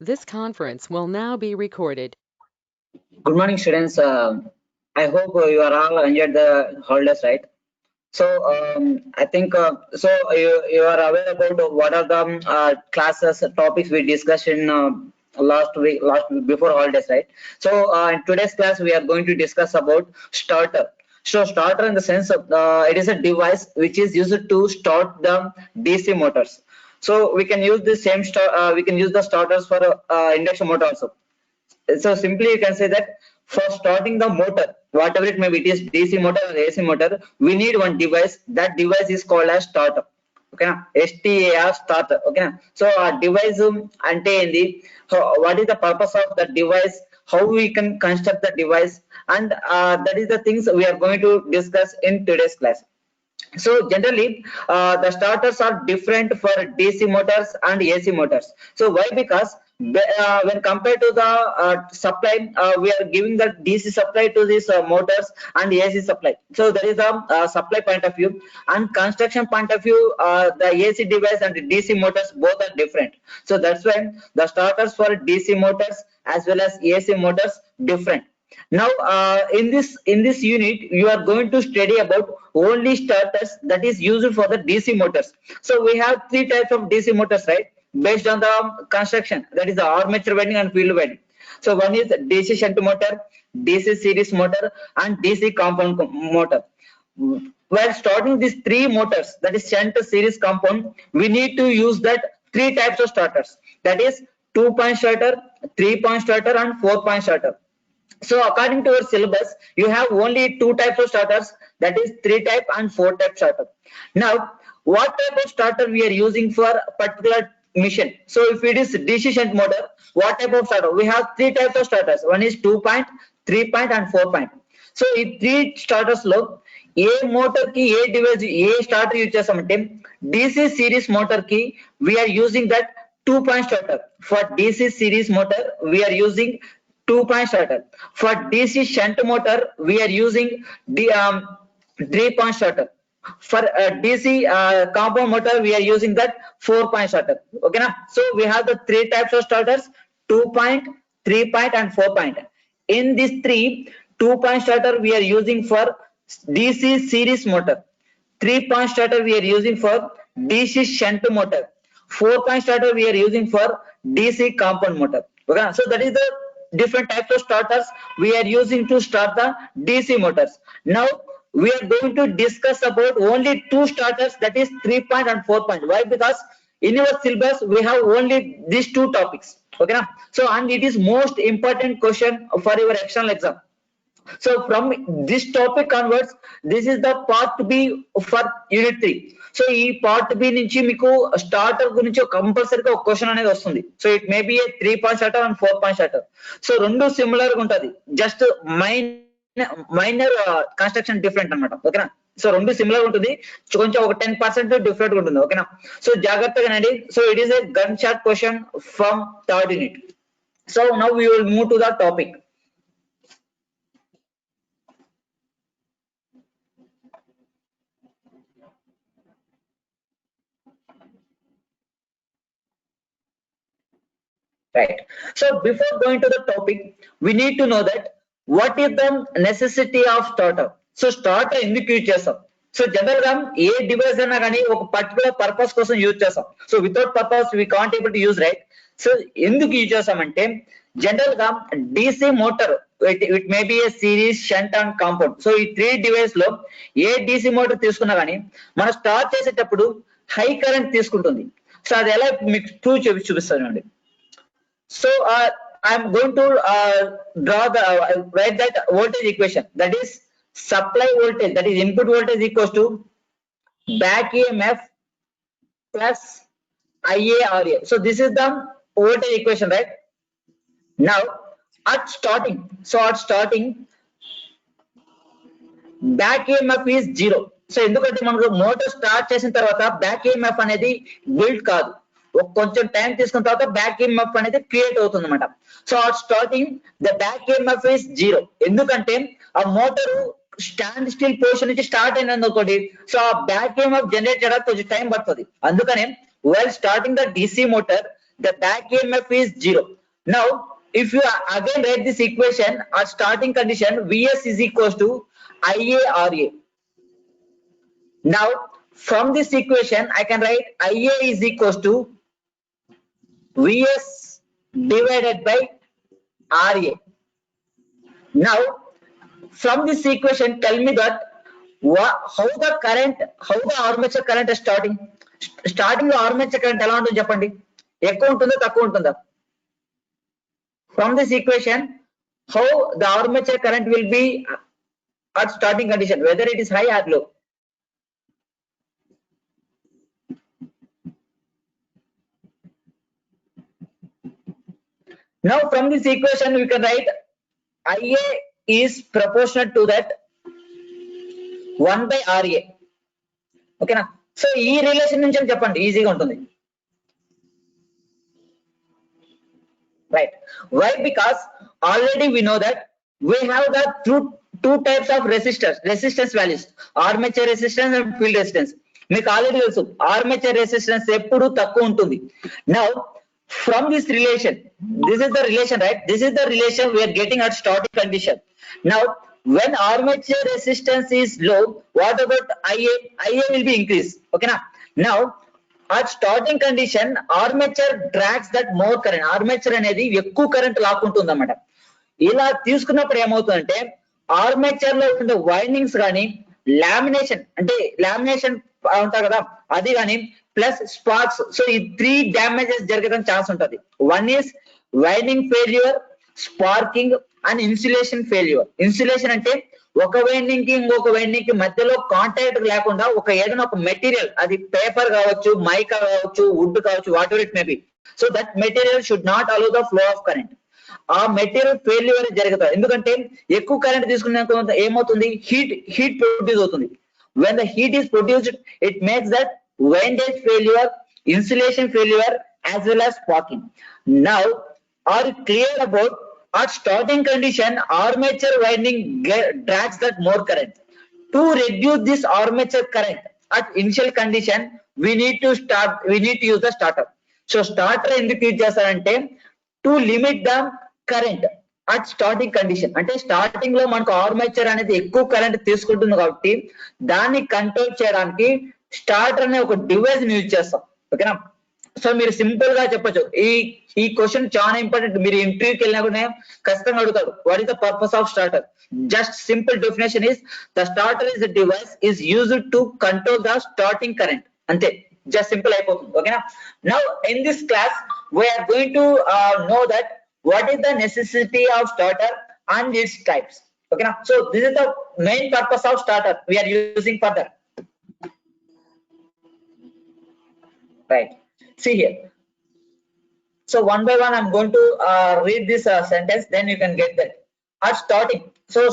This conference will now be recorded. Good morning, students. I hope you are all enjoyed the holidays, right? So I think you are aware about what are the classes topics we discussed in last week before holidays, right? So in today's class we are going to discuss about starter. So starter in the sense of it is a device which is used to start the DC motors. So we can use the same we can use the starters for induction motor also. So simply you can say that for starting the motor, whatever it may be, it is DC motor or AC motor, we need one device. That device is called as starter. Okay, STAR starter. Okay, so our device ante endi, what is the purpose of the device, how we can construct the device, and that is the things we are going to discuss in today's class. So generally the starters are different for DC motors and AC motors. So why? Because when compared to the supply, we are giving the DC supply to these motors and AC supply. So there is a supply point of view, and construction point of view, the AC device and the DC motors both are different. So that's when the starters for DC motors as well as AC motors different. Now in this unit you are going to study about only starters that is used for the DC motors. So we have three types of DC motors, right, based on the construction, that is the armature winding and field winding. So one is DC shunt motor, DC series motor, and DC compound motor. While starting these three motors, that is shunt, series, compound, we need to use that three types of starters, that is 2-point starter, 3-point starter, and 4-point starter. So according to your syllabus, you have only two types of starters, that is 3-type and 4-type starter. Now, what type of starter we are using for particular mission? So if it is DC shunt motor, what type of starter? We have three types of starters. One is 2-point, 3-point, and 4-point. So in three starters lo, A motor కి ఏ device ఏ starter use చేస్తామంటే DC series motor ki we are using that 2-point starter. For DC series motor we are using 2-point starter. For DC shunt motor we are using the 3-point starter. For DC compound motor we are using that 4-point starter. Okay na? So we have the three types of starters: 2-point, 3-point, and 4-point. In these three, 2-point starter we are using for DC series motor, 3-point starter we are using for DC shunt motor, 4-point starter we are using for DC compound motor. Okay, so that is the different types of starters we are using to start the DC motors. Now we are going to discuss about only two starters, that is 3-point and 4-point. Why? Because in your syllabus we have only these two topics. Okay, so and it is most important question for your external exam. So from this topic onwards, this is the part B for unit 3. So ఈ part B నుంచి మీకు starter గురించి కంపల్సరీగా ఒక question అనేది వస్తుంది. So it may be A 3-point starter and 4-point starter. So రెండు similar గా ఉంటది, జస్ట్ మైనర్ కన్స్ట్రక్షన్ డిఫరెంట్ అన్నమాట. ఓకేనా? సో రెండు సిమిలర్ ఉంటుంది, కొంచెం ఒక 10% డిఫరెంట్ ఉంటుంది. ఓకేనా? సో జాగ్రత్తగా నండి. So it is a gun shot question from third unit. So now we will move to the topic. Right. So before going to the topic, we need to know that what is the necessity of starter. So starter ఎందుకు use చేస్తాం? So general గా ఏ device అయినా కానీ ఒక particular purpose కోసం use చేస్తాం. So without purpose we can't able to use, right? So ఎందుకు యూజ్ చేస్తామంటే జనరల్ గా DC motor, it may be a series, shunt and compound. So ఈ త్రీ డివైస్ లో ఏ DC మోటార్ తీసుకున్నా కానీ మనం స్టార్ట్ చేసేటప్పుడు హై కరెంట్ తీసుకుంటుంది. సో అది ఎలా మీకు ప్రూవ్ చూపిస్తానండి. So I'm going to write that voltage equation, that is supply voltage, that is input voltage, equals to back EMF plus IaRa. So this is the voltage equation, right? Now at starting, back EMF is 0. So ఎందుకంటే మనకు motor start చేసిన తర్వాత back EMF అనేది build కాదు, కొంచెం time తీసుకున్న తర్వాత back EMF అనేది క్రియేట్ అవుతుంది అనమాట. So at starting the back EMF is 0. ఎందుకంటే ఆ మోటార్ స్టాండ్ స్టిల్ పొజిషన్ నుంచి స్టార్ట్ అయినది ఒకటి. సో ఆ బ్యాక్ ఈఎంఎఫ్ జనరేట్ చేయడానికి కొంచెం టైం పడుతుంది. అందుకనే while starting the DC motor, the back EMF is 0. Now, if you again write this equation at starting condition, Vs is equals to Ia Ra. Now, from this equation, I can write Ia is equals to Vs divided by Ra. Now, from this equation, tell me that how the armature current is starting. Starting the armature current ఎలా ఉంటుందో చెప్పండి, ఎక్కువ ఉంటుందా తక్కువ ఉంటుందా? From this equation, how the armature current will be at starting condition, whether it is high or low. Now from this equation we can write Ia is proportional to that 1 by Ra. Okay na? So ఈ relation నుంచి చెప్పండి, ఈజీగా ఉంటుంది. Right? Why? Because already we know that we have the two types of resistance values, armature resistance and field resistance. మీకు already తెలుసు armature resistance ఎప్పుడు తక్కువ ఉంటుంది. Now from this relation, this is the relation, right? This is the relation we are getting at starting condition. Now when armature resistance is low, what about Ia? Ia will be increased. Okay na? Now at starting condition, armature drags that more current. Armature అనేది ఎక్కువ current లాక్కుంటుంది అన్నమాట. ఇలా తీసుకున్నప్పుడు ఏమవుతుందంటే armature లో ఉండే windings కానీ lamination అంటే లామినేషన్ ఉంటాయి కదా అది కానీ ప్లస్ స్పార్క్స్, సో ఈ 3 డ్యామేజెస్ జరగడానికి ఛాన్స్ ఉంటుంది. One is winding failure, sparking and insulation failure. Insulation అంటే ఒక వైండింగ్ కి ఇంకొక వైండింగ్ కి మధ్యలో కాంటాక్ట్ లేకుండా ఏదైనా ఒక మెటీరియల్, అది పేపర్ కావచ్చు, మైకా కావచ్చు, వుడ్ కావచ్చు, what ever it may B, so that material should not allow the flow of current. ఆ మెటీరియల్ ఫెయిల్యూర్ జరుగుతుంది. ఎందుకంటే ఎక్కువ కరెంట్ తీసుకున్న ఏమవుతుంది, హీట్ ప్రొడ్యూస్ అవుతుంది. When the heat is produced, it makes that windage failure, insulation failure as well as sparking. Now are you clear about at starting condition armature winding drags that more current? To reduce this armature current at initial condition, we need to use the starter. So starter ఎందుకు use చేస్తారంటే to limit the current at starting condition. అంటే starting లో మనకు armature అనేది ఎక్కువ current తీసుకుంటుంది కాబట్టి దాన్ని కంట్రోల్ చేయడానికి స్టార్టర్ అనే ఒక డివైస్ ని యూజ్ చేస్తాం. ఓకేనా? సో మీరు సింపుల్ గా చెప్పొచ్చు, ఈ క్వశ్చన్ చాలా ఇంపార్టెంట్. మీరు ఇంటర్వ్యూకి వెళ్ళినా కూడా ఖచ్చితంగా అడుగుతారు, what is the purpose of starter? Just simple definition is the starter is the device is used to control the starting current. అంతే, జస్ట్ సింపుల్ అయిపోతుంది. ఓకేనా? Now in this class we are going to know that what is the necessity of starter and its types. Okay now, so this is the main purpose of starter we are using for that. Right, see here, so one by one I'm going to read this sentence, then you can get that. At starting, so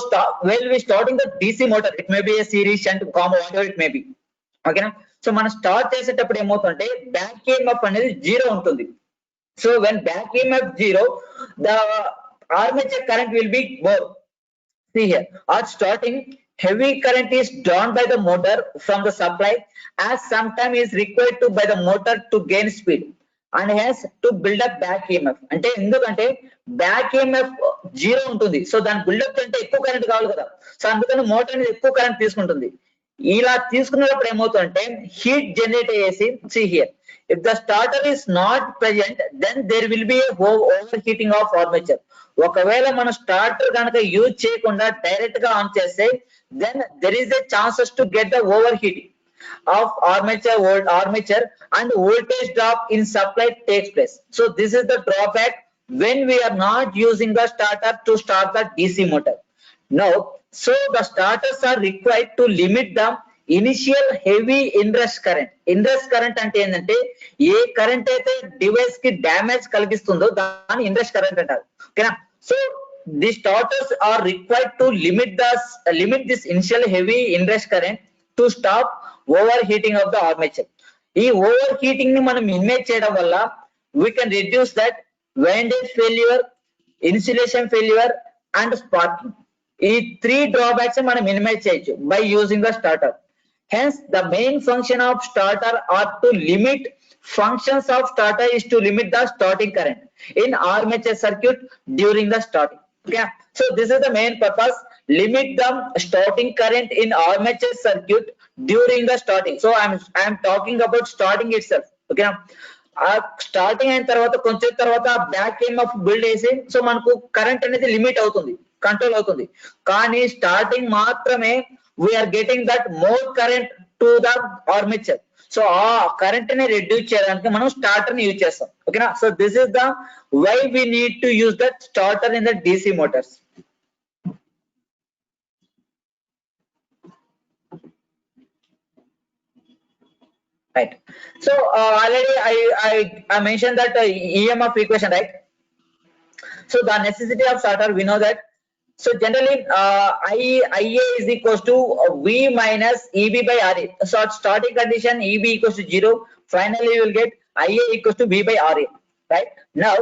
when we starting the DC motor, it may be a series shunt combo, whatever it may be. Okay na? So మనం start చేసేటప్పుడు ఏమవుతుందంటే back EMF అనేది 0 ఉంటుంది. So when back EMF 0, the armature current will be more. See here, at starting, heavy current is drawn by the motor from the supply, as sometime is required to by the motor to gain speed and hence to build up back EMF. అంటే ఎందుకంటే back EMF 0 ఉంటుంది, so దాని buildup అంటే ఎక్కువ current కావాలి కదా, so అందుకని motor అనేది ఎక్కువ కరెంట్ తీసుకుంటుంది. ఇలా తీసుకున్నప్పుడు ఏమవుతుందంటే హీట్ జనరేట్ అయ్యేసి, see here, if the starter is not present, then there will be a overheating of armature. ఒకవేళ మనం స్టార్టర్ కనుక యూజ్ చేయకుండా డైరెక్ట్ గా ఆన్ చేస్తే then there is a chances to get the overheating of armature and voltage drop in supply takes place. So this is the drawback when we are not using the starter to start the DC motor. Now, so the starters are required to limit the initial heavy inrush current. Inrush current అంటే ఏంటంటే ఏ current అయితే device కి damage కలిగిస్తుందో దాన్ని inrush current అంటారు. ఓకేనా? So the starters are required to limit this initial heavy inrush current to stop over heating of the armature. ఈ ఓవర్ హీటింగ్ ని మనం మినిమైజ్ చేయడం వల్ల we can reduce that windage failure, insulation failure and sparking. ఈ 3 drawbacks మనం minimise చేయొచ్చు by using the starter. Hence the main function of starter or to limit functions of starter is to limit the starting current in armature circuit during the starting. Okay, so this is the main purpose, limit the starting current in armature circuit during the starting. So I'm talking about starting itself. Okay, starting అయిన తర్వాత కొంచెం తర్వాత back EMF build చేసి so మనకు current అనేది limit అవుతుంది, control అవుతుంది. కానీ స్టార్టింగ్ మాత్రమే we are getting that more current to the armature. So ఆ కరెంట్ ని రెడ్యూస్ చేయడానికి మనం స్టార్టర్ ని యూజ్ చేస్తాం. ఓకేనా, so this is the why we need to use that starter in the DC motors. Right. So already I mentioned that EMF equation, right? So the necessity of starter, we know that. So generally IA is equals to V minus EB by RA. So at starting condition EB equals to 0. Finally you will get IA equals to V by RA. Right. Now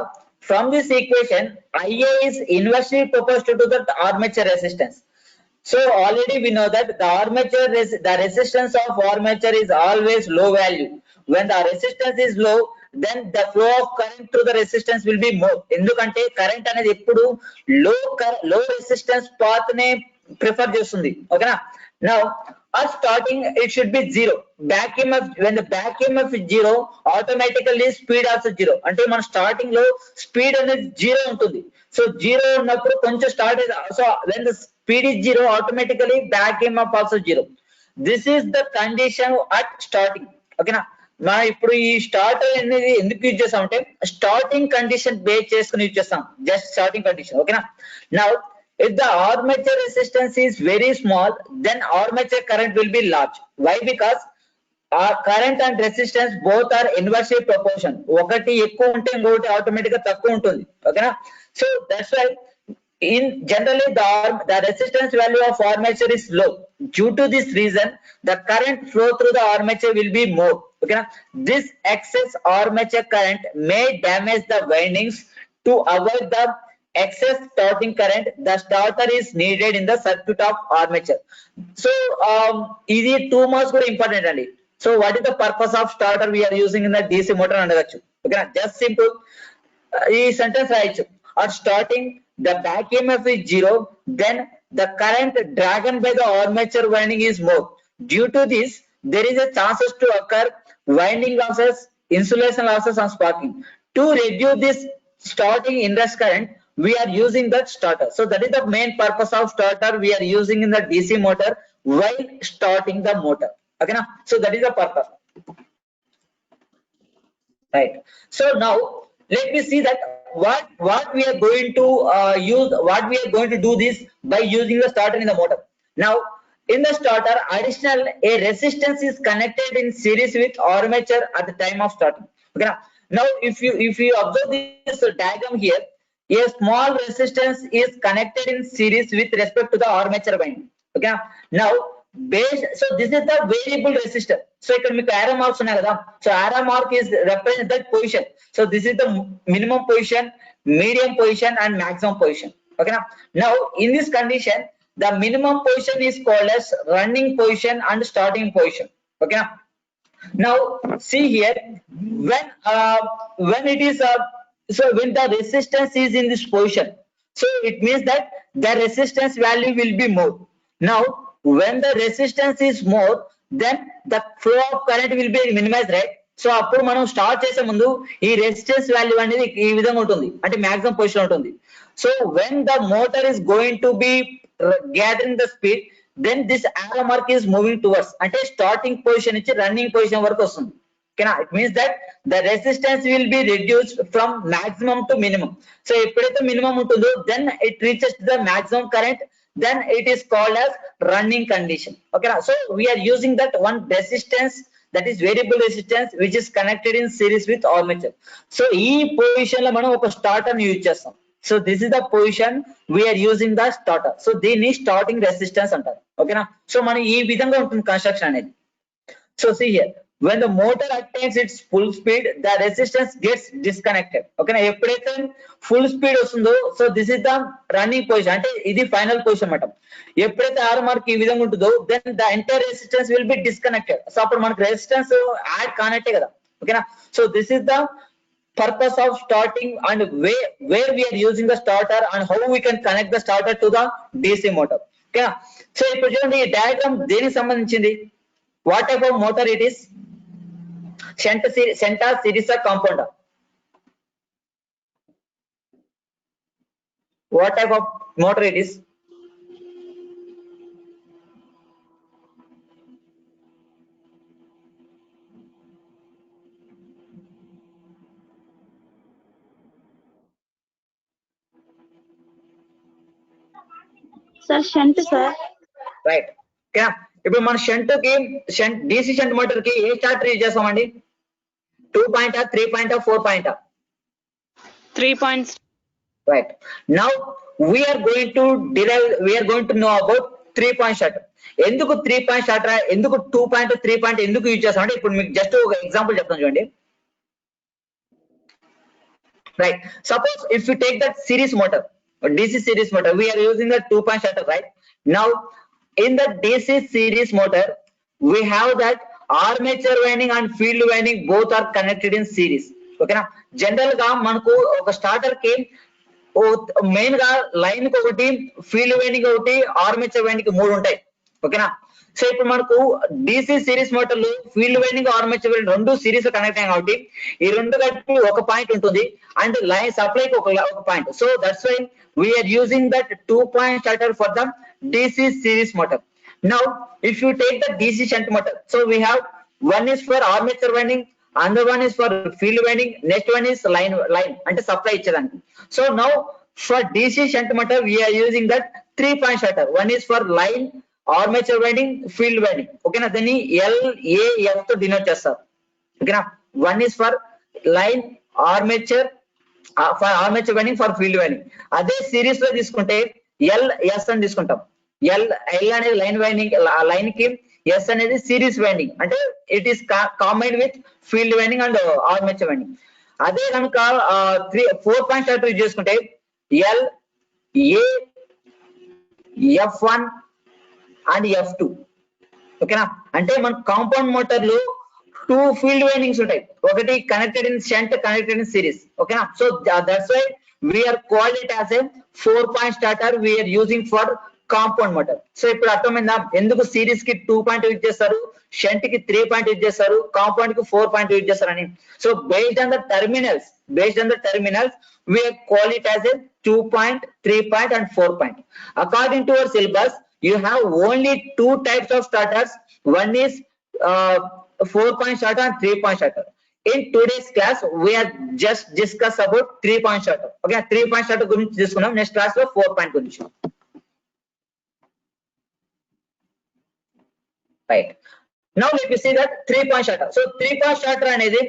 from this equation IA is inversely proportional to the armature resistance. So already we know that the armature the resistance of armature is always low value. When the resistance is low, then the flow of current through the resistance will be more. ఎందుకంటే current అనేది ఎప్పుడు low resistance path నే prefer చేస్తుంది. ఓకేనా, now at starting it should be 0. Back EMF, when the back EMF is 0, automatically speed also 0. అంటే మన starting లో speed అనేది 0 ఉంటుంది. సో 0 ఉన్నప్పుడు కొంచెం start, so when the speed is 0, automatically back EMF also 0. This is the condition at starting. ఓకేనా, మనం ఇప్పుడు ఈ స్టార్టర్ అనేది ఎందుకు యూజ్ చేస్తాం అంటే స్టార్టింగ్ కండిషన్ బేస్ చేసుకుని యూజ్ చేస్తాం, జస్ట్ స్టార్టింగ్ కండిషన్. ఓకేనా, now if the armature resistance is very small, then armature current will be large. Why? Because our current and resistance both are inversely proportion. ఒకటి ఎక్కువ ఉంటే ఇంకొకటి automatic గా తక్కువ ఉంటుంది. ఓకేనా, so that's why in generally the resistance value of armature is low. Due to this reason the current flow through the armature will be more. Okay, this excess armature current may damage the windings. To avoid the excess starting current, the starter is needed in the circuit of armature. So ఇది 2 marks కూడా important అండి. So what is the purpose of starter we are using in the DC motor అనవచ్చు. Okay, just simple ఈ sentence రాయొచ్చు. At starting the back EMF is 0, then the current drawn by the armature winding is more. Due to this there is a chances to occur winding losses, insulation losses and sparking. To reduce this starting inrush current, we are using that starter. So that is the main purpose of starter we are using in the DC motor while starting the motor. Okay na? So that is the purpose. Right. So now let me see that what we are going to use, what we are going to do this by using the starter in the motor. Now in the starter, additional a resistance is connected in series with armature at the time of starting. Okay, now if you observe this diagram here, a small resistance is connected in series with respect to the armature winding. Okay, now base, so this is the variable resistor. So ఇక్కడ మీకు arrow marks ఉన్నాయి కదా, so arrow mark is represent that position. So this is the minimum position, medium position and maximum position. Okay, now in this condition the minimum position is called as running position and starting position. Okay, now see here, when it is so when the resistance is in this position, so it means that the resistance value will be more. Now when the resistance is more, then the flow of current will be minimized, right? So అప్పుడు మనం start చేసే ముందు ఈ resistance value అనేది ఈ విధంగా ఉంటుంది, అంటే మాక్సిమం పొజిషన్ ఉంటుంది. So when the motor is going to be gathering the speed, then this arrow mark is moving towards, అంటే స్టార్టింగ్ పొజిషన్ నుంచి రన్నింగ్ పొజిషన్ వరకు వస్తుంది. ఓకేనా, it means that the resistance will be reduced from maximum to minimum. So ఎప్పుడైతే minimum ఉంటుందో then it reaches the maximum current, then it is called as running condition. Okay, so we are using that one resistance, that is variable resistance, which is connected in series with armature. So ee position lo manam oka starter ni use chestam. So this is the position we are using the starter. So దీన్ని starting resistance అంటారు. ఓకేనా, so మనం ఈ విధంగా ఉంటుంది construction అనేది. So see here, when the motor attains its full speed, the resistance gets disconnected. Okay na, ఎప్పుడైతే full speed వస్తుందో, so this is the running position, అంటే ఇది final position అన్నమాట. ఎప్పుడైతే ఆర్ మార్క్ ఈ విధంగా ఉంటుందో, then the entire resistance will be disconnected. So అప్పుడు మనకు రెసిస్టెన్స్ యాడ్ కానట్టే కదా. ఓకేనా, so this is the purpose of starting and where we are using the starter and how we can connect the starter to the DC motor. Okay, so ఇప్పుడు చూడండి ఈ diagram దేనికి సంబంధించింది, what type of motor it is, shunt series or compounder, what type of motor it is? Sir, shunt sir. Right. Okay, ఇప్పుడు మన shunt కి DC shunt motor కి ఏ starter use చేస్తామండి? 2 point 3 point 4 point 3 points. Right. Now we are going to know about 3 point starter. ఎందుకు 3 point starter, ఎందుకు 2 point 3 point ఎందుకు use చేస్తామంటే ఇప్పుడు మీకు జస్ట్ ఒక ఎగ్జాంపుల్ చెప్తాను చూడండి. Right, suppose if you take that series motor, DC series motor, we are using the 2 point starter, right? Now in the DC series motor we have that armature winding and field winding both are connected in series. Okay na, general గా మనకు ఒక starter కి main గా line కి ఒకటి, field winding ఒకటి, armature winding కి 3 ఉంటాయి. ఓకేనా, సో ఇప్పుడు మనకు DC సిరీస్ మోటార్ లో ఫీల్డ్ వైండింగ్, ఆర్మేచర్ వైండింగ్ రెండు సిరీస్ కనెక్ట్ అయ్యాయి కాబట్టి ఈ రెండు కలిపి ఒక పాయింట్ ఉంటుంది అండ్ లైన్ సప్లై కి ఒక point. So that's why we are using that 2 point starter for the DC series motor. Now if you take the DC shunt motor, so we have one is for armature winding, another one is for field winding, next one is line అంటే supply ఇచ్చేదానికి. So now for DC shunt motor we are using that 3 point starter. One is for line, armature winding, field winding. ఓకేనా, దాన్ని LAF తో denote చేస్తారు. ఓకేనా, one is for line, armature, for armature winding, for field winding. అదే series లో తీసుకుంటే LS అని తీసుకుంటాం. L అనేది లైన్ వైండింగ్, లైన్ కి, S అనేది సిరీస్ వైండింగ్, అంటే it is combined with field winding and armature winding. అదే కనుక 4 point starter యూజ్ చేసుకుంటే LAF1 అండ్ F2. ఓకేనా, అంటే మన కాంపౌండ్ మోటార్ లో 2 ఫీల్డ్ వైండింగ్స్ ఉంటాయి, ఒకటి connected in shunt, connected in series. ఓకేనా, so that's why we are called it as a 4 point starter we are using for compound motor. So ఇప్పుడు అర్థమైందా ఎందుకు సిరీస్ కి 2 point యూజ్ చేస్తారు, shunt కి 3 point యూజ్ చేస్తారు, కాంపౌండ్ కి 4 point use చేస్తారని. So based on the terminals we call it as a 2 point, 3 point and 4 point. According to our syllabus you have only 2 types of starters. One is 4 point starter and 3 point starter. In today's class we are just discuss about 3 point starter. Okay, 3 point starter గురించి తీసుకున్నాం, next class లో 4 point గురించి. Right, now let me see that 3 point starter. So 3 point starter అనేది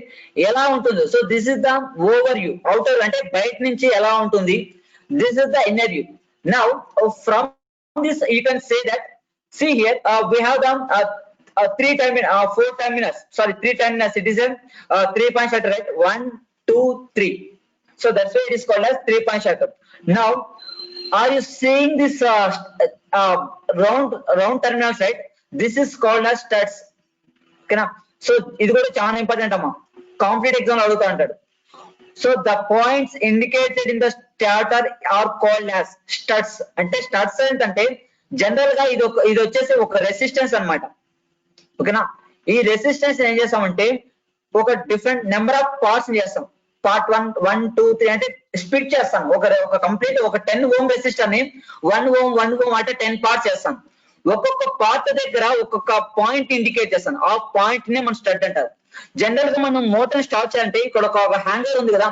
ఎలా ఉంటుందో, so this is the overview, outer అంటే బయట నుంచి ఎలా ఉంటుంది, this is the inner view. Now from this you can say that, see here we have the 3 terminals, it is a 3 point starter, right? 1 2 3. So that's why it is called as 3 point starter. Now are you seeing this round terminals, right? This is called as studs. ఓకేనా, సో ఇది కూడా చాలా important అమ్మా, competitive exam అడుగుతా అంటాడు. So the points indicated in the starter are called as studs. అంటే studs ఏంటంటే జనరల్ గా ఇది వచ్చేసి ఒక రెసిస్టెన్స్ అన్నమాట. ఓకేనా, ఈ రెసిస్టెన్స్ ఏం చేస్తామంటే ఒక డిఫరెంట్ నెంబర్ ఆఫ్ పార్ట్స్ చేస్తాం. పార్ట్ 1 1 2 3 అంటే స్ప్లిట్ చేస్తాం. ఒక కంప్లీట్ ఒక 10 ohm రెసిస్టర్ ని 1 ohm అంటే 10 పార్ట్స్ చేస్తాం. ఒక్కొక్క పార్ట్ దగ్గర ఒక్కొక్క పాయింట్ ఇండికేట్ చేస్తాను, ఆ పాయింట్ నే మనం స్టడ్ అంటారు. జనరల్ గా మనం మోటార్ స్టార్ట్ చేయాలంటే ఇక్కడ ఒక హ్యాంగర్ ఉంది కదా,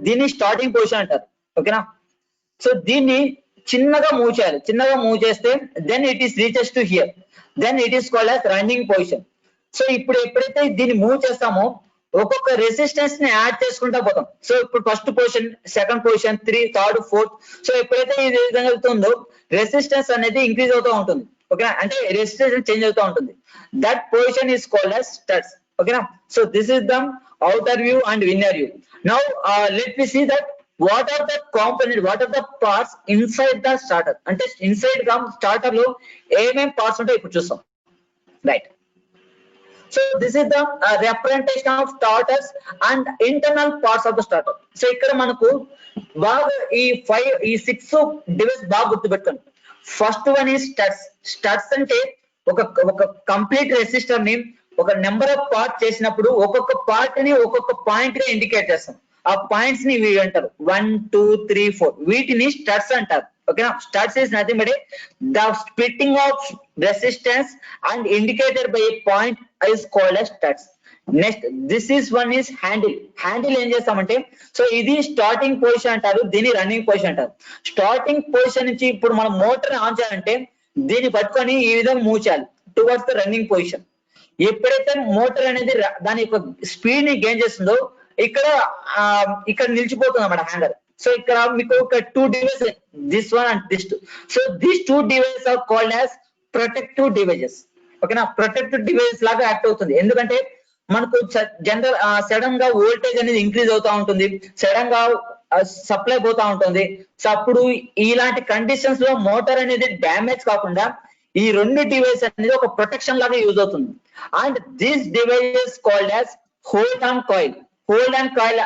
దీన్ని స్టార్టింగ్ పొజిషన్ అంటారు. ఓకేనా, సో దీన్ని చిన్నగా మూవ్ చేయాలి, చిన్నగా మూవ్ చేస్తే then it is reaches to here, then it is called as running position. So ఇప్పుడు ఎప్పుడైతే దీన్ని మూవ్ చేస్తామో ఒక్కొక్క రెసిస్టెన్స్ ని యాడ్ చేసుకుంటా పోతాం. సో ఇప్పుడు first position, second position, 3, 3rd, 4th. So ఎప్పుడైతే ఇది విధంగా వెళ్తుందో రెసిస్టెన్స్ అనేది ఇంక్రీజ్ అవుతూ ఉంటుంది. ఓకేనా, అంటే రెసిస్టెన్స్ చేంజ్ అవుతూ ఉంటుంది. That position is called as studs. ఓకేనా, so this is the outer view and inner view. Now let me see that what are the component, what are the parts inside the starter. అంటే inside గా starter లో ఏమేం parts ఉంటాయి ఇప్పుడు చూస్తాం. Right, so this is the representation of starters and internal parts of the starter. So ఇక్కడ మనకు బాగా ఈ 6 డివైస్ బాగా గుర్తుపెట్టుకోండి. ఫస్ట్ వన్ ఈ స్టడ్స్. స్టడ్స్ అంటే ఒక కంప్లీట్ రెసిస్టర్ ని ఒక నెంబర్ ఆఫ్ పార్ట్ చేసినప్పుడు ఒక్కొక్క పార్ట్ ని ఒక్కొక్క పాయింట్ గా ఇండికేట్ చేస్తాం. ఆ పాయింట్స్ ని ఇవి అంటారు 1 2 3 4, వీటిని స్టడ్స్ అంటారు. ఓకేనా, studs is nothing but the splitting of resistance and indicated by A point is called as studs. Next this is one is handle. Handle ఏం చేస్తామంటే, సో ఇది స్టార్టింగ్ పొజిషన్ అంటారు, దీన్ని రన్నింగ్ పొజిషన్ అంటారు. స్టార్టింగ్ పొజిషన్ నుంచి ఇప్పుడు మనం motor on చేయాలంటే దీన్ని పట్టుకొని ఈ విధంగా మూవ్ చేయాలి టువర్డ్స్ ద రన్నింగ్ పొజిషన్. ఎప్పుడైతే మోటార్ అనేది దాని యొక్క స్పీడ్ ని గెయిన్ చేస్తుందో ఇక్కడ నిలిచిపోతుంది అన్నమాట హ్యాంగర్. సో ఇక్కడ మీకు ఒక 2 device, this one and this two. So these 2 device are called as protective devices. ఓకేనా, ప్రొటెక్టివ్ డివైస్ లాగా యాక్ట్ అవుతుంది. ఎందుకంటే మనకు జనరల్ సడన్ గా వోల్టేజ్ అనేది ఇంక్రీజ్ అవుతా ఉంటుంది, సడన్ గా సప్లై పోతా ఉంటుంది. సో అప్పుడు ఇలాంటి కండిషన్స్ లో మోటార్ అనేది డ్యామేజ్ కాకుండా ఈ 2 డివైస్ అనేది ఒక ప్రొటెక్షన్ లాగా యూజ్ అవుతుంది. And this device called as hold on coil. Hold on coil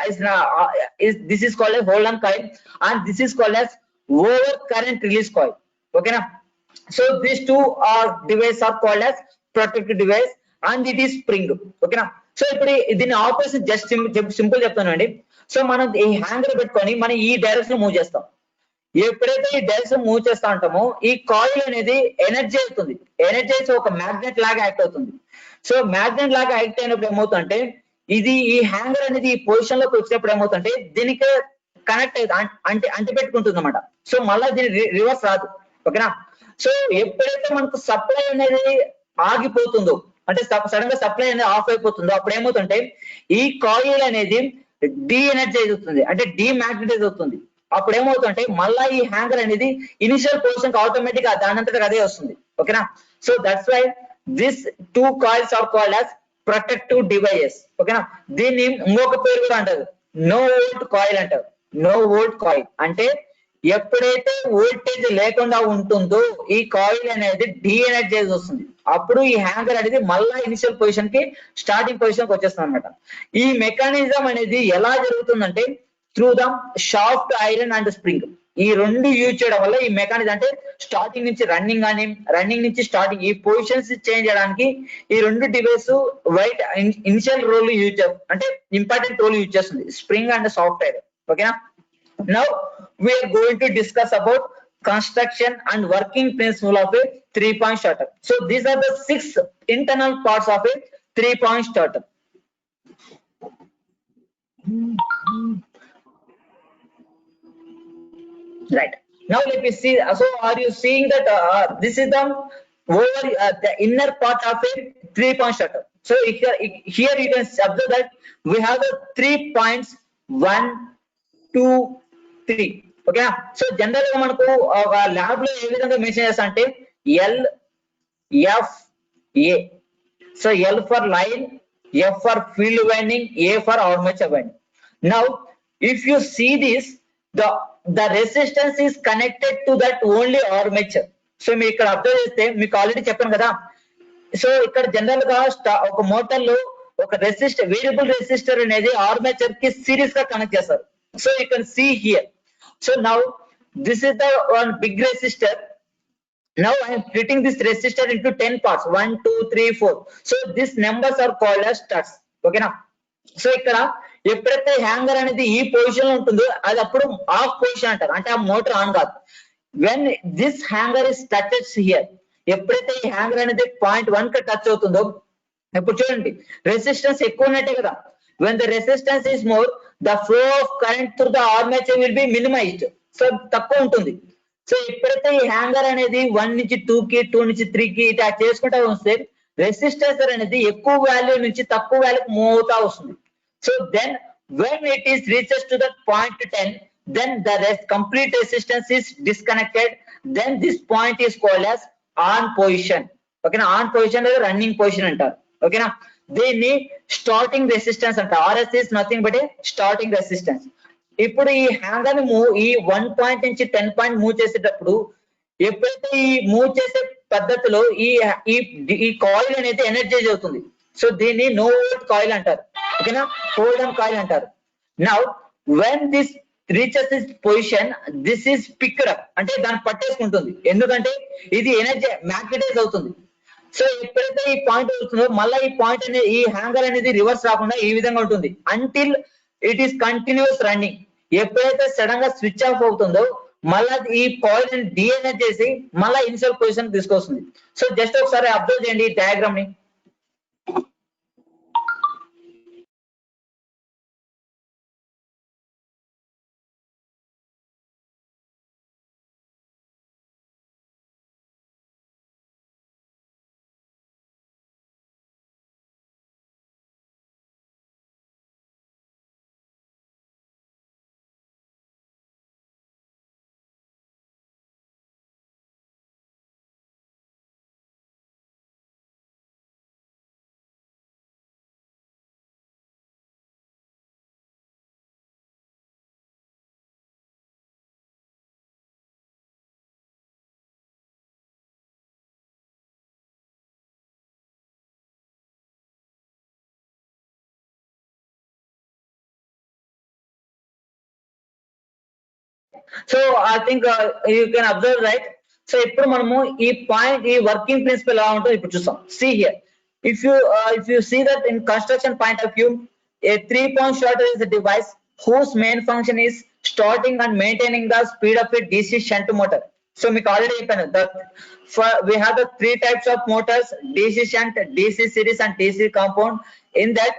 this is called as hold on coil, and this is called as over current release coil. Okay na, so these two devices are called as protective device, and it is spring. Okay na, so ఇప్పుడు దీని operation just simple చెప్తానండి. So మనం ఈ hanger పెట్టుకొని మనం ఈ direction move చేస్తాం. ఎప్పుడైతే ఈ డైరెక్షన్ మూవ్ చేస్తా ఉంటామో ఈ కాయిల్ అనేది ఎనర్జీ అవుతుంది. ఎనర్జీ ఒక మ్యాగ్నెట్ లాగా యాక్ట్ అవుతుంది. సో మ్యాగ్నెట్ లాగా యాక్ట్ అయినప్పుడు ఏమవుతుందంటే ఇది ఈ హ్యాంగర్ అనేది ఈ పొజిషన్ లోకి వచ్చినప్పుడు ఏమవుతుందంటే దీనికి కనెక్ట్ అంటే అంటి పెట్టుకుంటుంది అనమాట. సో మళ్ళీ దీని రివర్స్ రాదు. ఓకేనా, సో ఎప్పుడైతే మనకు సప్లై అనేది ఆగిపోతుందో, అంటే సడన్ గా సప్లై అనేది ఆఫ్ అయిపోతుందో, అప్పుడు ఏమవుతుంటే ఈ కాయిల్ అనేది డీఎనర్జైజ్ అవుతుంది, అంటే డీమాగ్నటైజ్ అవుతుంది. అప్పుడు ఏమవుతుంటే మళ్ళా ఈ హ్యాంగర్ అనేది ఇనిషియల్ పొజిషన్ కి ఆటోమేటిక్ గా దానంతట అదే వస్తుంది. ఓకేనా, so that's why this 2 coils are called as protective devices. ఓకేనా, దీన్ని ఇంకొక పేరు కూడా అంటారు నో వోల్ట్ కాయిల్ అంటారు. నో వోల్ట్ కాయిల్ అంటే ఎప్పుడైతే వోల్టేజ్ లేకుండా ఉంటుందో ఈ కాయిల్ అనేది డీఎనర్జైజ్ వస్తుంది. అప్పుడు ఈ హ్యాంగర్ అనేది మళ్ళా ఇనిషియల్ పొజిషన్ కి స్టార్టింగ్ పొజిషన్ కి వచ్చేస్తుంది అనమాట. ఈ మెకానిజం అనేది ఎలా జరుగుతుందంటే through the shaft iron and spring. ఈ 2 యూజ్ చేయడం వల్ల ఈ మెకానిజం అంటే స్టార్టింగ్ నుంచి రన్నింగ్ కానీ రన్నింగ్ నుంచి స్టార్టింగ్ ఈ పొజిషన్స్ చేంజ్ చేయడానికి ఈ 2 డివైస్ వైట్ ఇనిషియల్ రోల్ యూజ్ అంటే ఇంపార్టెంట్ రోల్ యూజ్ చేస్తుంది, స్ప్రింగ్ అండ్ సాఫ్ట్ ఐరన్. ఓకేనా, now we are going to discuss about construction and working principle of a 3-point starter. So these are the 6 internal parts of a 3-point starter. Right, now let me see. So are you seeing that this is the the inner part of a 3-point starter. So here you can observe that we have the 3 points 1 2 3. Okay, so general గా మనకు lab లో ఏ విధంగా mention చేస్తా అంటే LFA. So L for line, F for field winding, A for armature winding. Now if you see this the resistance is connected to that only armature. సో మీరు ఇక్కడ observe చేస్తే మీకు ఆల్రెడీ చెప్పాను కదా. సో ఇక్కడ జనరల్ గా ఒక మోటార్ లో ఒక రెసిస్టర్, వేరియబుల్ రెసిస్టర్ అనేది ఆర్మేచర్ కి సిరీస్ గా కనెక్ట్ చేస్తారు. So you can see here. So now this is the one big resistor. Now I am splitting this resistor into 10 parts 1 2 3 4. So these numbers are called as studs. Okay na, so ikkada ఎప్పుడైతే hanger అనేది ఈ position లో ఉంటుందో అది అప్పుడు of position అంటారు, అంటే ఆ మోటార్ ఆన్ కాదు. when this hanger is touches here, ఎప్పుడైతే ఈ హ్యాంగర్ అనేది పాయింట్ 1 కి టచ్ అవుతుందో ఇప్పుడు చూడండి రెసిస్టెన్స్ ఎక్కువ ఉన్నట్టే కదా. when the resistance is more, the flow of current through the armature will be minimized. So తక్కువ ఉంటుంది. సో ఎప్పుడైతే ఈ హ్యాంగర్ అనేది 1 నుంచి 2 కి 2 నుంచి 3 కి ఇట్లా చేసుకుంటా వస్తే రెసిస్టెన్స్ అనేది ఎక్కువ వాల్యూ నుంచి తక్కువ వాల్యూకి మూవ్ అవుతా వస్తుంది. So then when it is reaches to that point 10, then the complete resistance is disconnected. Then this point is called as on position. ఓకేనా, ఆన్ పొజిషన్ లేదా రన్నింగ్ పొజిషన్ అంటారు. ఓకేనా, దీన్ని స్టార్టింగ్ రెసిస్టెన్స్ అంటారు. RS is nothing but A starting resistance. ఇప్పుడు ఈ hanger ఈ 1 point నుంచి 10 పాయింట్ మూవ్ చేసేటప్పుడు ఎప్పుడైతే ఈ మూవ్ చేసే పద్ధతిలో ఈ కాయిల్ అనేది ఎనర్జైజ్ అవుతుంది. సో దీన్ని నో వోల్ట్ కాయిల్ అంటారు. ఓకేనా, హోల్డ్ ఆన్ కాయిల్ అంటారు. Now when this reaches this position, this is picked up, అంటే దాన్ని పట్టేసుకుంటుంది. ఎందుకంటే ఇది ఎనర్జీ మ్యాగ్నటైజ్ అవుతుంది. సో ఎప్పుడైతే ఈ పాయింట్ అవుతుందో మళ్ళీ ఈ పాయింట్ అనేది, ఈ హ్యాంగర్ అనేది రివర్స్ రాకుండా ఈ విధంగా ఉంటుంది until it is continuous running. ఎప్పుడైతే సడన్ గా స్విచ్ ఆఫ్ అవుతుందో మళ్ళా ఈ కాయిల్ డిఎనర్జ్ చేసి మళ్ళీ ఇనిషియల్ పొజిషన్ తీసుకొస్తుంది. సో జస్ట్ ఒకసారి అబ్జర్వ్ చేయండి ఈ డయాగ్రామ్ ని. So I think you can observe right. So ఇప్పుడు మనము ఈ పాయింట్, ఈ వర్కింగ్ ప్రిన్సిపల్ ఎలా ఉంటుందో ఇప్పుడు చూస్తాం. See here, if you see that in construction point of view, a 3-point starter is a device whose main function is starting and maintaining the speed of a DC shunt motor. So మీకు already చెప్పాను that we have the 3 types of motors: DC shunt, DC series and DC compound. In that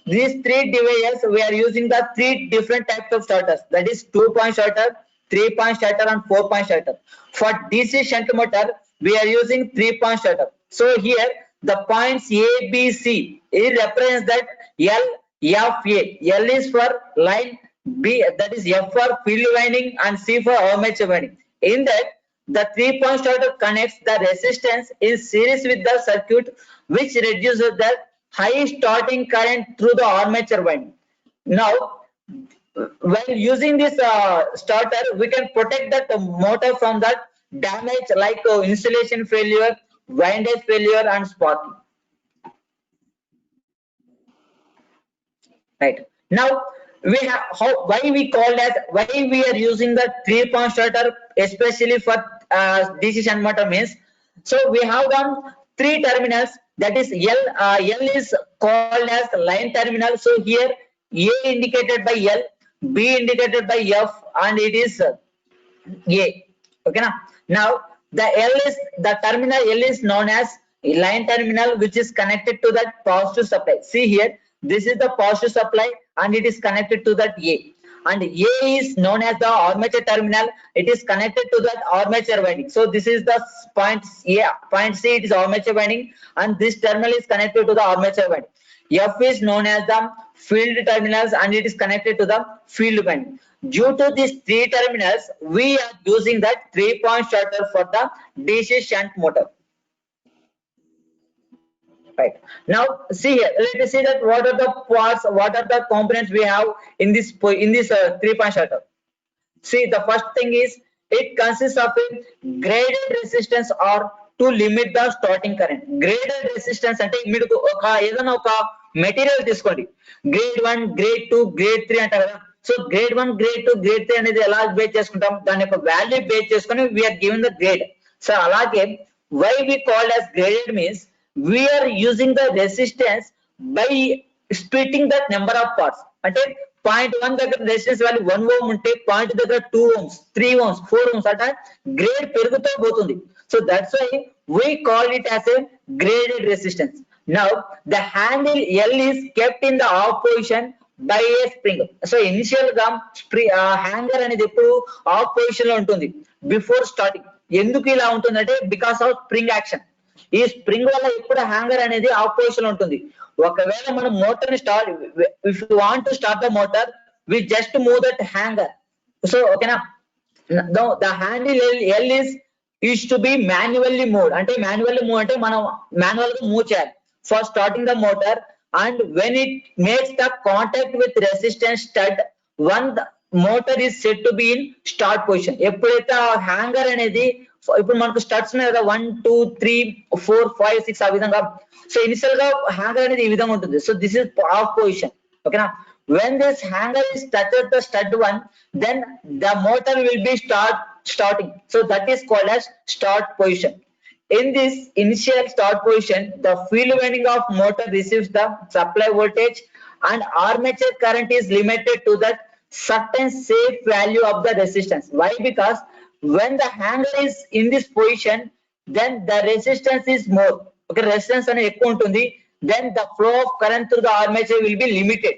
these 3 devices we are using the 3 different types of starters, that is 2-point starter, 3-point starter and 4-point starter. For DC shunt motor we are using 3-point starter. So here the points A, B, C, it represents that L, F, A. L is for line, B, that is F for field winding and C for armature winding. In that the 3-point starter connects the resistance in series with the circuit, which reduces the high starting current through the armature winding. Now while using this starter we can protect that motor from that damage like insulation failure, windage failure and sparking. Right, now we have why we called as, why we are using the 3-point starter especially for DC shunt motor means, so we have done 3 terminals, that is L is called as line terminal. So here A indicated by L, B indicated by F and it is A. Okay now the terminal L is known as line terminal, which is connected to that positive supply. See here, this is the positive supply and it is connected to that A, and A is known as the armature terminal, it is connected to that armature winding. So this is the point A, point C, it is armature winding and this terminal is connected to the armature winding. F is known as the field terminals and it is connected to the field winding. Due to these 3 terminals we are using that 3-point starter for the DC shunt motor. Right, now see here, let us see that what are the parts, what are the components we have in this 3-point starter. See, the first thing is it consists of a graded resistance or to limit the starting current. Graded resistance అంటే మీరు ఏదైనా ఒక material తీసుకోండి, grade 1, grade 2, grade 3 అంటారు కదా. So grade 1, grade 2, grade 3 అనేది ఎలా base చేసుకుంటాం, దాని యొక్క వాల్యూ బేస్ చేసుకొని we are giving the grade. So అలాగే why we called as graded means we are using the resistance by splitting that number of parts. అంటే 0.1 దగ్గర రెసిస్టెన్స్ వాల్యూ 1 ohm ఉంటే పాయింట్ దగ్గర 2 ohms, 3 ohms, 4 ohms అట్లా grade పెరుగుతూ పోతుంది. So that's why we call it as a graded resistance. Now the handle L is kept in the off position by a spring. So initial గా hanger అనేది ఎప్పుడు of position లో ఉంటుంది before starting. ఎందుకు ఇలా ఉంటుందంటే బికాస్ ఆఫ్ స్ప్రింగ్ యాక్షన్. ఈ spring వల్ల ఎప్పుడు హ్యాంగర్ అనేది ఆఫ్ పొజిషన్ లో ఉంటుంది. ఒకవేళ మనం మోటార్ ని start, if you want to start the motor we just move that hanger. So ఓకేనా, the handle L is is to be manually moved. Ante manually move ante manam manual ga move cheyali for starting the motor, and when it makes the contact with resistance stud, one the motor is set to be in start position. ఎప్పుడైతే ఆ hanger అనేది ఇప్పుడు మనకు studs ఉన్నాయి కదా 1 2 3 4 5 6 ఆ విధంగా. So initial గా హ్యాంగర్ అనేది ఈ విధంగా ఉంటుంది. So this is of position. ఓకేనా. when this hanger is touched at the stud one, then the motor will be starting. So that is called as start position. In this initial start position, the field winding of motor receives the supply voltage and armature current is limited to that certain safe value of the resistance. Why? Because when the hanger is in this position, then the resistance is more. Okay, resistance అనేది ఎక్కువ ఉంటుంది. Then the flow of current through the armature will be limited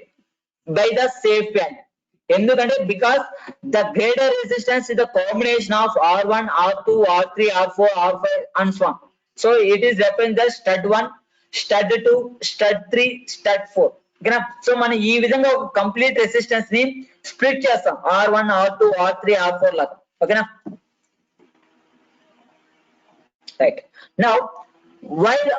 by the safe value. ఎందుకంటే because the greater resistance is the combination of R1, R2, R3, R4, R5 and so on. So it is represented the stud 1, stud 2, stud 3, stud 4. ఓకేనా. So మనం ఈ విధంగా ఒక complete resistance ని split చేస్తాం R1, R2, R3, R4 లాగా. ఓకేనా. Right. Now while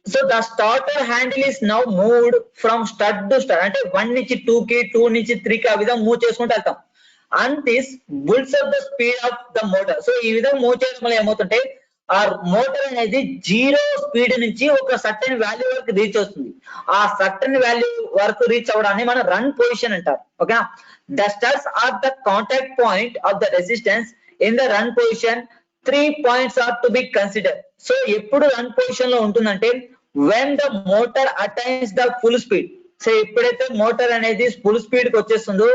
so the starter handle is now moved from stud to stud, అంటే 1 నుంచి 2 కి 2 నుంచి 3 కి ఆ విధంగా మూవ్ చేసుకుంటూ వెళ్తాం. and this builds up the speed of the motor. So ఈ విధంగా మూవ్ చేయడం వల్ల ఏమవుతుంటే ఆ మోటార్ అనేది 0 స్పీడ్ నుంచి ఒక సర్టెన్ వాల్యూ వరకు రీచ్ అవుతుంది. ఆ సర్టెన్ వాల్యూ వరకు రీచ్ అవ్వడాన్ని మనం రన్ పొజిషన్ అంటారు. ఓకేనా. the studs are the contact point of the resistance in the run position. 3 points are to be considered. So ఎప్పుడు రన్ పొజిషన్ లో ఉంటుందంటే when the motor attains the full speed. So ఎప్పుడైతే motor అనేది full speed కి వచ్చేస్తుందో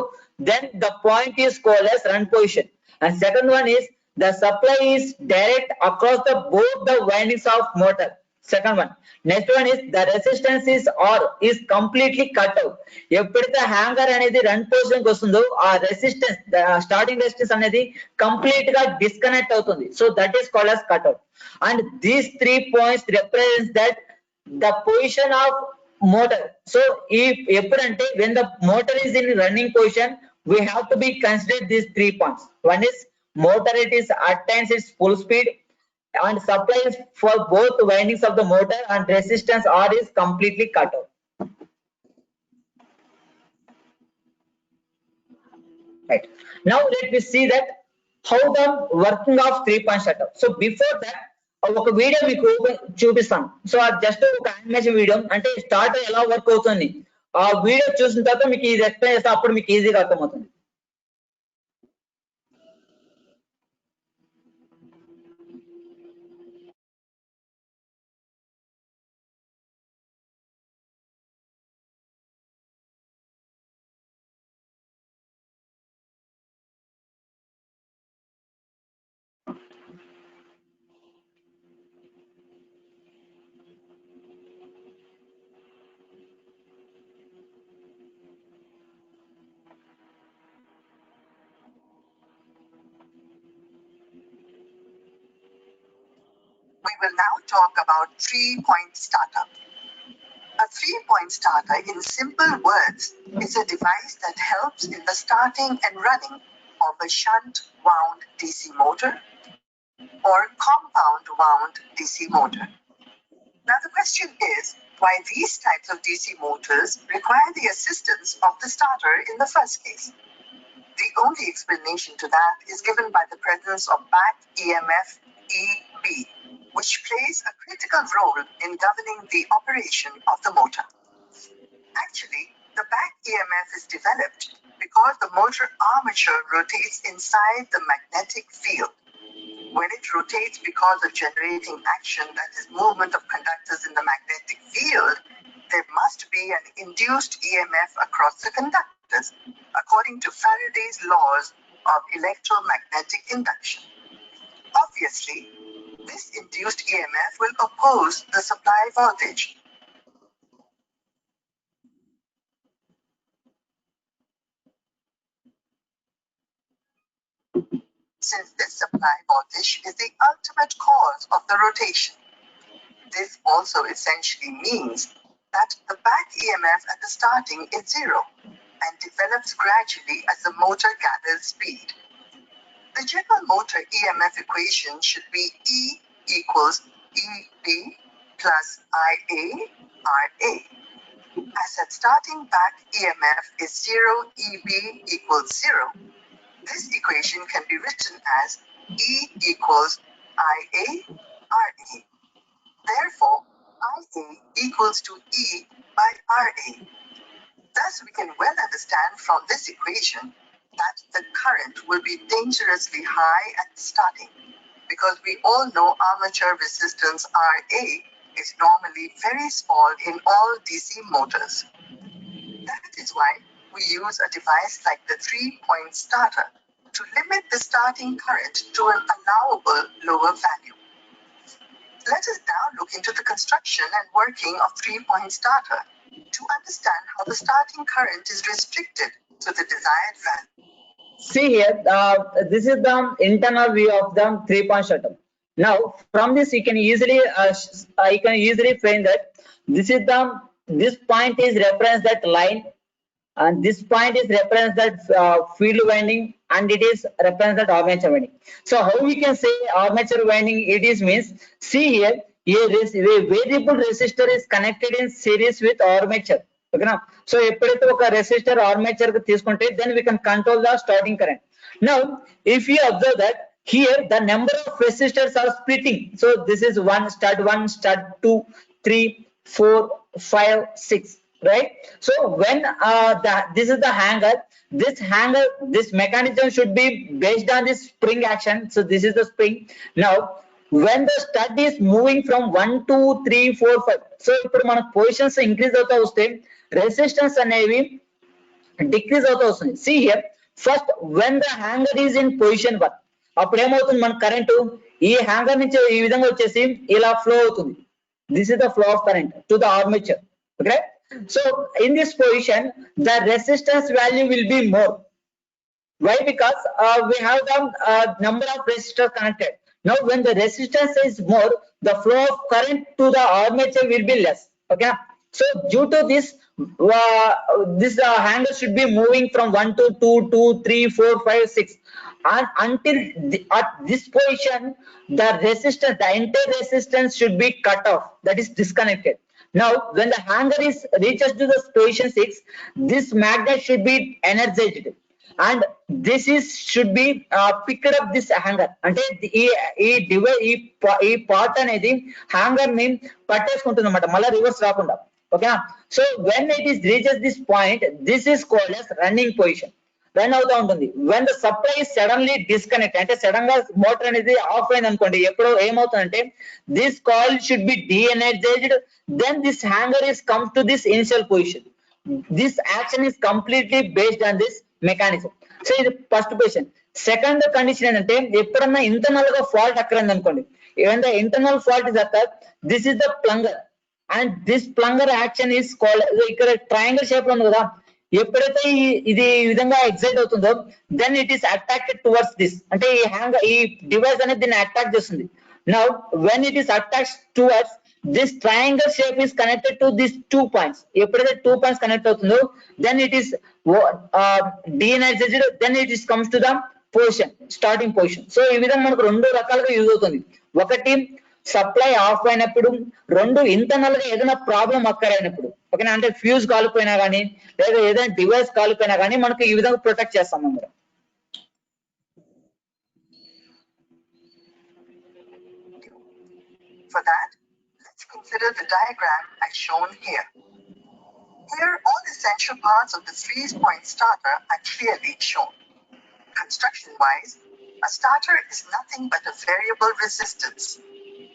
then the point is called as run position. And second one is the supply is direct across the both the windings of motor. Second one. Next one is the resistance is completely cut out. ఎప్పుడైతే hanger అనేది run position కి వస్తుందో ఆ resistance starting resistance అనేది complete గా disconnect అవుతుంది. So that is called as cut out. And these 3 points represents that the position of motor. So if ఎప్పుడంటే when the motor is in running position, we have to be considered these 3 points. One is motor it is attains its full speed, and supply is for both windings of the motor, and resistance R is completely cut out. Right. Now let me see that how the working of 3-point setup. So before that ఒక video మీకు చూపిస్తాను. So అది just ఒక animation video, అంటే starter ఎలా work అవుతుంది ఆ video చూసిన తర్వాత మీకు ఇది ఎక్స్ప్లెయిన్ చేస్తే అప్పుడు మీకు ఈజీగా అర్థమవుతుంది. We will now talk about 3-point starter. A 3-point starter, in simple words, is a device that helps in the starting and running of a shunt wound DC motor or compound wound DC motor. Now the question is why these types of DC motors require the assistance of the starter in the first case. The only explanation to that is given by the presence of back EMF EB, which plays a critical role in governing the operation of the motor. Actually, the back EMF is developed because the motor armature rotates inside the magnetic field. When it rotates because of generating action, that is movement of conductors in the magnetic field, there must be an induced EMF across the conductors, according to Faraday's laws of electromagnetic induction. Obviously, this induced EMF will oppose the supply voltage. Since this supply voltage is the ultimate cause of the rotation. This also essentially means that the back EMF at the starting is 0 and develops gradually as the motor gathers speed. The general motor EMF equation should be E equals EB plus IA RA. As at starting back EMF is 0, EB equals 0, this equation can be written as E equals IA RA. Therefore, IA equals to E by RA. Thus, we can well understand from this equation that the current will be dangerously high at the starting, because we all know armature resistance RA is normally very small in all DC motors. That is why we use a device like the 3-point starter to limit the starting current to an allowable lower value. Let us now look into the construction and working of 3-point starter to understand how the starting current is restricted to the desired value. See here, this is the internal view of the 3-point starter. Now, from this you can easily frame that this point is reference that line, and this point is reference that field winding, and it is reference that armature winding. So how we can say armature winding? It is means, see here, a variable resistor is connected in series with armature. Okay, now so ఎప్పుడైతే ఒక resistor armature కి తీసుకుంటే then we can control the starting current. Now if you observe that here the number of resistors are splitting, so this is stud 1, stud 2, 3, 4, 5, 6, right? So when this is the hanger, this mechanism should be based on this spring action. So this is the spring. Now when the stud is moving from 1, 2, 3, 4, 5, so ఇప్పుడు మన positions increase అవుతా వస్తే resistance అనేవి decrease అవుతా వస్తుంది. See here, first when the hanger is in position 1, అప్పుడు ఏమవుతుంది, మన కరెంట్ ఈ హ్యాంగర్ నుంచి ఈ విధంగా వచ్చేసి ఇలా ఫ్లో అవుతుంది. This is the flow of current to the armature. Okay, so in this position the resistance value will be more. Why? Because we have the number of resistors connected. Now when the resistance is more, the flow of current to the armature will be less. Okay, so due to this hanger should be moving from 1 to 2, 2, 3, 4, 5, 6, and until at this position the entire resistance should be cut off, that is disconnected. Now when the hanger reaches to the position 6, this magnet should be energized, and this should be picked up this hanger. అంటే ఈ part అనేది hanger ని పట్టేసుకుంటుంది అన్నమాట, మళ్ళీ reverse రాకుండా. Okay, so when it is reaches this point, this is called as running position. Run అవుతా ఉంటుంది. when the supply is suddenly disconnect, అంటే సడన్ గా మోటార్ అనేది ఆఫ్ అయింది అనుకోండి, ఎప్పుడు ఏమవుతుందంటే this coil should be de-energized, then this hanger is come to this initial position. This action is completely based on this mechanism. సో ఇది first position. Second condition ఏంటంటే ఎప్పుడన్నా ఇంటర్నల్ గా ఫాల్ట్ అక్కరైంది అనుకోండి, ఏదైనా internal fault is occurred, this is the plunger, and this plunger action is called, ఇక్కడ triangle shape లో ఉంది కదా, ఎప్పుడైతే ఇది ఈ విధంగా ఎగ్జైట్ అవుతుందో then it is attracted towards this, అంటే ఈ డివైస్ అనేది దీన్ని అట్రాక్ట్ చేస్తుంది. Now when it is attached towards this triangle shape is connected to these 2 points, ఎప్పుడైతే 2 points connect అవుతుందో then it is de-energized, then it is comes to the position, starting position. So ఈ విధంగా మనకు రెండు రకాలుగా use అవుతుంది. ఒకటి supply of అయినప్పుడు, రెండు ఇంటర్నల్ గా ఏదైనా ప్రాబ్లం అక్కర్ అయినప్పుడు. ఓకేనా, అంటే ఫ్యూజ్ కాలిపోయినా కానీ లేదా ఏదైనా డివైస్ కాలిపోయినా కానీ మనకు ఈ విధంగా ప్రొటెక్ట్ చేస్తాం మనం. For that, let's consider the diagram as shown here. Here, all essential parts of the 3-point starter are clearly shown. Construction-wise, a starter is nothing but a variable resistance.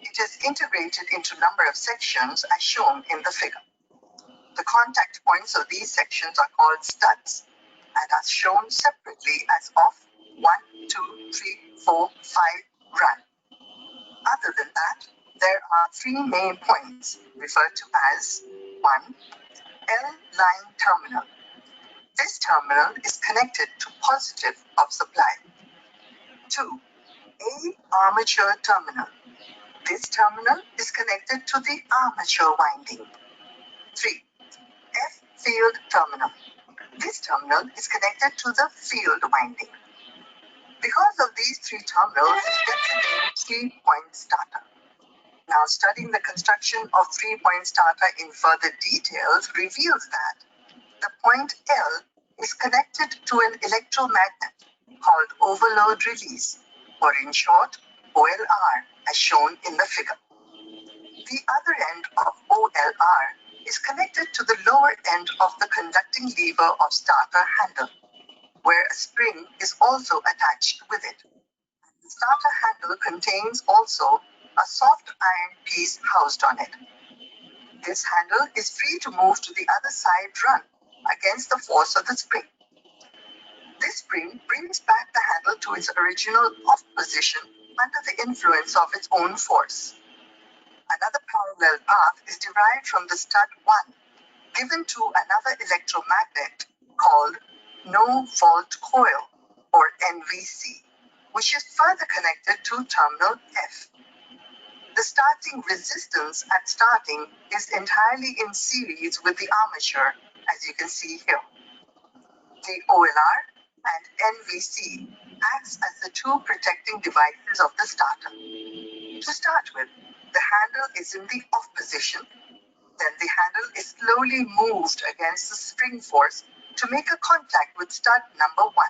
It is integrated into number of sections as shown in the figure. The contact points of these sections are called studs and are shown separately as off, 1, 2, 3, 4, 5, run. Other than that, there are 3 main points referred to as 1. L-line terminal. This terminal is connected to positive of supply. 2. A armature terminal. This terminal is connected to the armature winding. 3. F field terminal. This terminal is connected to the field winding. The Because of these three terminals, it gets the name three-point starter. Now, studying the construction of three-point starter in further details reveals that the point L is connected to an electromagnet called overload release, or in short, OLR, as shown in the figure. The other end of OLR is connected to the lower end of the conducting lever of starter handle, where a spring is also attached with it. The starter handle contains also a soft iron piece housed on it. This handle is free to move to the other side run against the force of the spring. This spring brings back the handle to its original off position under the influence of its own force. Another parallel path is derived from the stud 1, given to another electromagnet called no volt coil, or NVC, which is further connected to terminal F. The starting resistance at starting is entirely in series with the armature, as you can see here. The OLR and NVC acts as the two protecting devices of the starter. To start with, the handle is in the off position. Then the handle is slowly moved against the spring force to make a contact with stud number 1.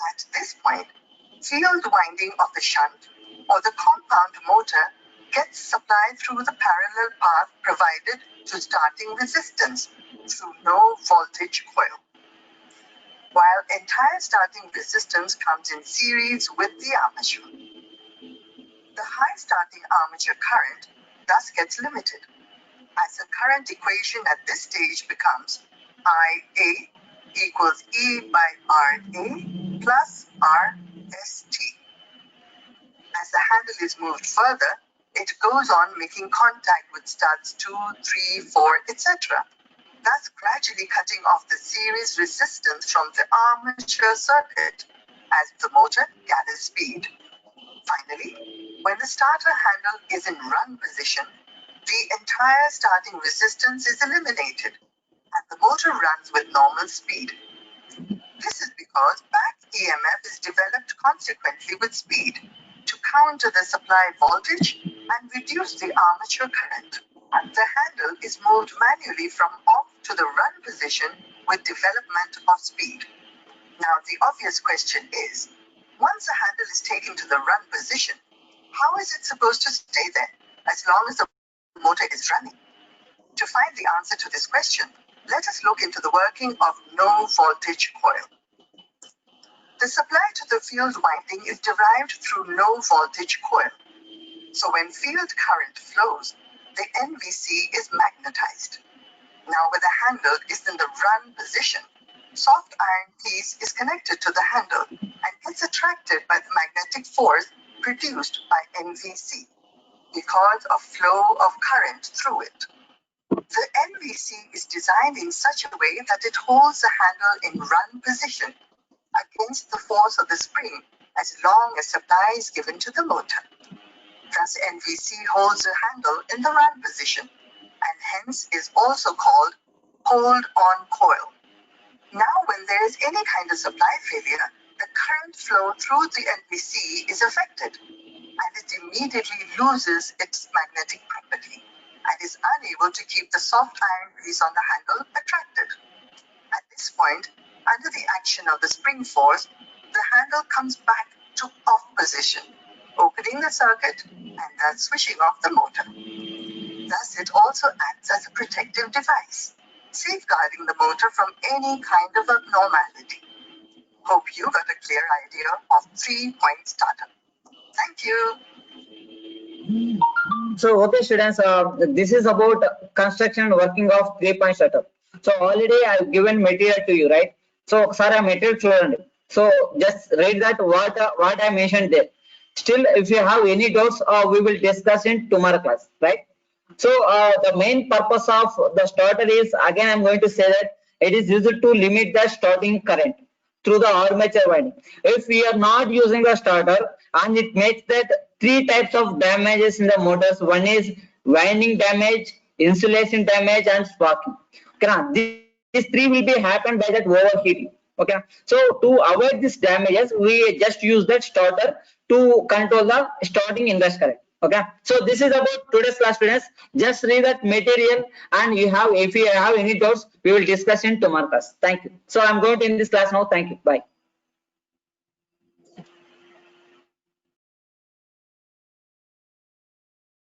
At this point, field winding of the shunt or the compound motor gets supplied through the parallel path provided to starting resistance through no voltage coil. While entire starting resistance comes in series with the armature. The high starting armature current thus gets limited, as the current equation at this stage becomes IA equals E by RA plus RST. As the handle is moved further, it goes on making contact with studs 2, 3, 4, etc., thus gradually cutting off the series resistance from the armature circuit as the motor gathers speed. Finally, when the starter handle is in run position, the entire starting resistance is eliminated and the motor runs with normal speed. This is because back EMF is developed consequently with speed to counter the supply voltage and reduce the armature current. The handle is moved manually from off to the run position with development of speed. Now the obvious question is, once a handle is taken to the run position, how is it supposed to stay there as long as the motor is running? To find the answer to this question, let us look into the working of no voltage coil. The supply to the field winding is derived through no voltage coil. So when field current flows, the NVC is magnetized. Now when the handle is in the run position, soft iron piece is connected to the handle and gets attracted by the magnetic force produced by NVC because of flow of current through it. The NVC is designed in such a way that it holds the handle in run position against the force of the spring as long as supply is given to the motor. Thus, NVC holds the handle in the run position and hence is also called hold-on coil. Now, when there is any kind of supply failure, the current flow through the NVC is affected and it immediately loses its magnetic property and is unable to keep the soft iron piece on the handle attracted. At this point, under the action of the spring force, the handle comes back to off position, opening the circuit and thus switching off the motor. Thus, it also acts as a protective device, safeguarding the motor from any kind of abnormality. Hope you got a clear idea of three-point starter. Thank you. So, okay, students, this is about construction and working of three-point starter. So, already I have given material to you, right? So, sir, material student. So, just read that what I mentioned there. Still, if you have any doubts, we will discuss in tomorrow class, right? So, the main purpose of the starter is, again, I'm going to say that it is used to limit the starting current through the armature winding. If we are not using the starter, and it makes that three types of damages in the motors. One is winding damage, insulation damage, and sparking. Okay, now, these three will be happened by that overheating. Okay, so to avoid these damages, we just use that starter to control the starting ingress current. Okay, so this is about today's class, students. Just read that material, and if you have any doubts, we will discuss in tomorrow class. Thank you. So I'm going to end this class now. Thank you. Bye.